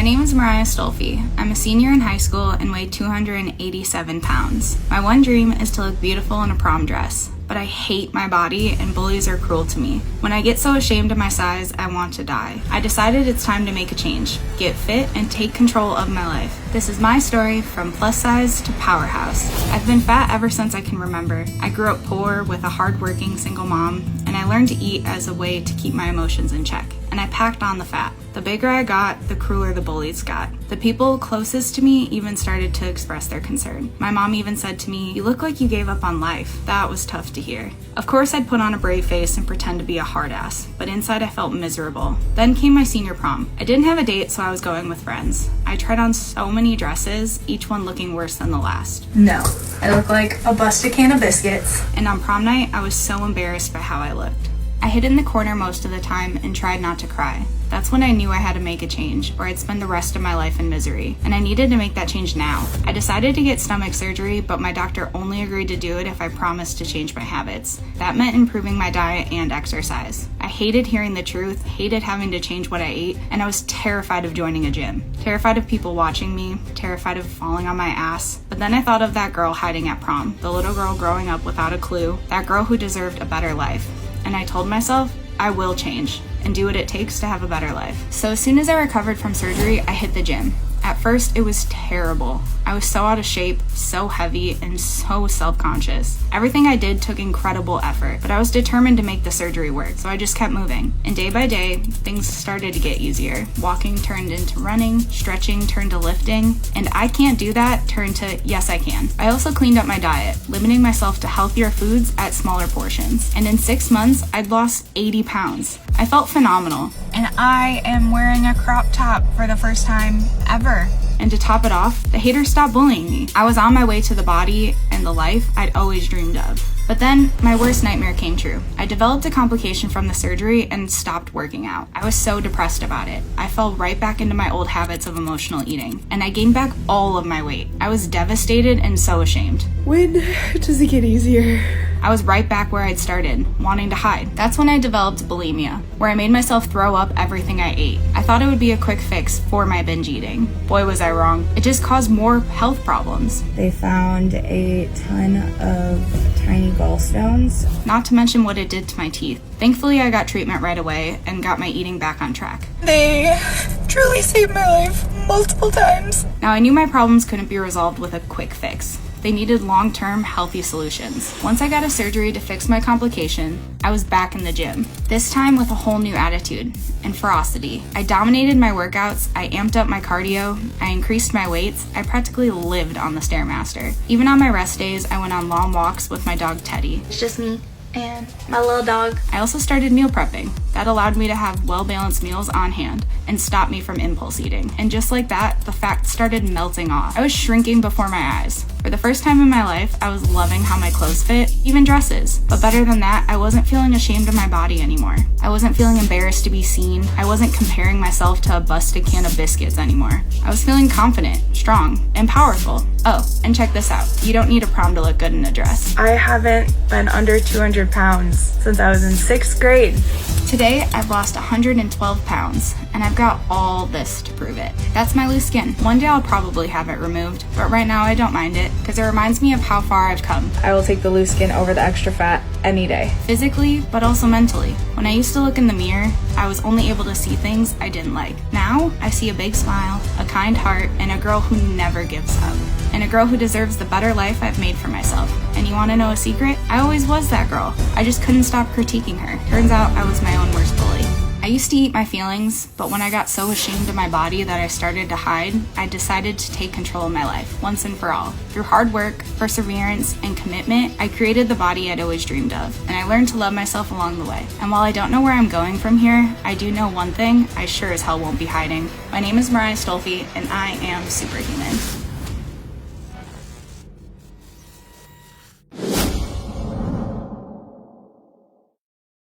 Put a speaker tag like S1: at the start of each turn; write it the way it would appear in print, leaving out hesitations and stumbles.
S1: name is I'm a senior in high school and weigh 287 pounds. My one dream is to look beautiful in a prom dress, but I hate my body and bullies are cruel to me. When I get so ashamed of my size, I want to die. I decided it's time to make a change, get fit, and take control of my life. This is my story from plus size to powerhouse. I've been fat ever since I can remember. I grew up poor with a hardworking single mom, and I learned to eat as a way to keep my emotions in check. And I packed on the fat. The bigger I got, the crueler the bullies got. The people closest to me even started to express their concern. My mom even said to me, "You look like you gave up on life." That was tough to hear. Of course, I'd put on a brave face and pretend to be a hard ass, but inside I felt miserable. Then came my senior prom. I didn't have a date, so I was going with friends. I tried on so many dresses, each one looking worse than the last.
S2: No, I look like a busted can of biscuits.
S1: And on prom night, I was so embarrassed by how I looked. I hid in the corner most of the time and tried not to cry. That's when I knew I had to make a change, or I'd spend the rest of my life in misery. And I needed to make that change now. I decided to get stomach surgery, but my doctor only agreed to do it if I promised to change my habits. That meant improving my diet and exercise. I hated hearing the truth, hated having to change what I ate, and I was terrified of joining a gym. Terrified of people watching me, terrified of falling on my ass. But then I thought of that girl hiding at prom, the little girl growing up without a clue, that girl who deserved a better life. And I told myself, I will change and do what it takes to have a better life. So as soon as I recovered from surgery, I hit the gym. At first, it was terrible. I was so out of shape, so heavy, and so self-conscious. Everything I did took incredible effort, but I was determined to make the surgery work, so I just kept moving. And day by day, things started to get easier. Walking turned into running, stretching turned to lifting, and I can't do that turned to yes, I can. I also cleaned up my diet, limiting myself to healthier foods at smaller portions. And in 6 months, I'd lost 80 pounds. I felt phenomenal. And I am wearing a crop top for the first time ever. And to top it off, the haters stopped bullying me. I was on my way to the body and the life I'd always dreamed of. But then, my worst nightmare came true. I developed a complication from the surgery and stopped working out. I was so depressed about it. I fell right back into my old habits of emotional eating, and I gained back all of my weight. I was devastated and so ashamed.
S2: When does it get easier?
S1: I was right back where I'd started, wanting to hide. That's when I developed bulimia, where I made myself throw up everything I ate. I thought it would be a quick fix for my binge eating. Boy, was I wrong. It just caused more health problems.
S3: They found a ton of tiny gallstones.
S1: Not to mention what it did to my teeth. Thankfully, I got treatment right away and got my eating back on track.
S2: They truly saved my life multiple times.
S1: Now, I knew my problems couldn't be resolved with a quick fix. They needed long-term, healthy solutions. Once I got a surgery to fix my complication, I was back in the gym. This time with a whole new attitude and ferocity. I dominated my workouts, I amped up my cardio, I increased my weights, I practically lived on the Stairmaster. Even on my rest days, I went on long walks with my dog Teddy.
S2: It's just me and my little dog.
S1: I also started meal prepping. That allowed me to have well-balanced meals on hand and stop me from impulse eating. And just like that, the fat started melting off. I was shrinking before my eyes. For the first time in my life, I was loving how my clothes fit, even dresses. But better than that, I wasn't feeling ashamed of my body anymore. I wasn't feeling embarrassed to be seen. I wasn't comparing myself to a busted can of biscuits anymore. I was feeling confident, strong, and powerful. Oh, and check this out. You don't need a prom to look good in a dress.
S2: I haven't been under 200 pounds since I was in 6th grade.
S1: Today, I've lost 112 pounds, and I've got all this to prove it. That's my loose skin. One day I'll probably have it removed, but right now I don't mind it, because it reminds me of how far I've come.
S2: I will take the loose skin over the extra fat any day.
S1: Physically, but also mentally. When I used to look in the mirror, I was only able to see things I didn't like. Now, I see a big smile, a kind heart, and a girl who never gives up. And a girl who deserves the better life I've made for myself. And you want to know a secret? I always was that girl. I just couldn't stop critiquing her. Turns out I was my own worst bully. I used to eat my feelings, but when I got so ashamed of my body that I started to hide, I decided to take control of my life, once and for all. Through hard work, perseverance, and commitment, I created the body I'd always dreamed of, and I learned to love myself along the way. And while I don't know where I'm going from here, I do know one thing: I sure as hell won't be hiding. My name is and I am superhuman.